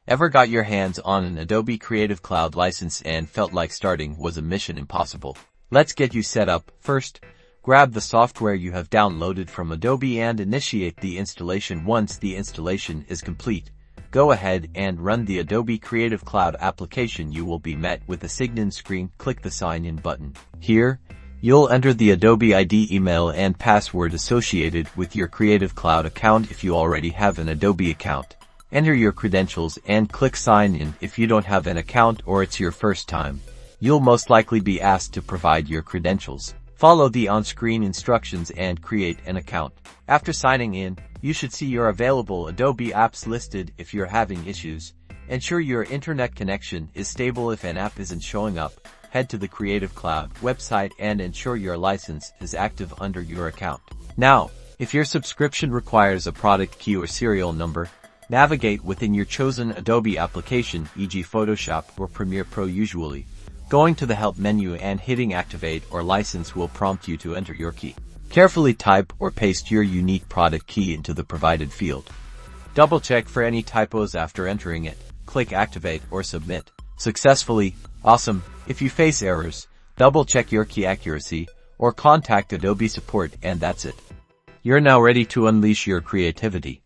Ever got your hands on an Adobe Creative Cloud license and felt like starting was a mission impossible? Let's get you set up. First, grab the software you have downloaded from Adobe and initiate the installation. Once the installation is complete, go ahead and run the Adobe Creative Cloud application. You will be met with a sign-in screen. Click the Sign In button. Here, you'll enter the Adobe ID, email, and password associated with your Creative Cloud account. If you already have an Adobe account, enter your credentials and click Sign In. If you don't have an account or it's your first time, you'll most likely be asked to provide your credentials. Follow the on-screen instructions and create an account. After signing in, you should see your available Adobe apps listed. If you're having issues, ensure your internet connection is stable. If an app isn't showing up, head to the Creative Cloud website and ensure your license is active under your account. Now, if your subscription requires a product key or serial number, navigate within your chosen Adobe application, e.g. Photoshop or Premiere Pro. Usually, going to the Help menu and hitting Activate or License will prompt you to enter your key. Carefully type or paste your unique product key into the provided field. Double-check for any typos after entering it. Click Activate or Submit. Successfully. Awesome. If you face errors, double-check your key accuracy or contact Adobe support, and that's it. You're now ready to unleash your creativity.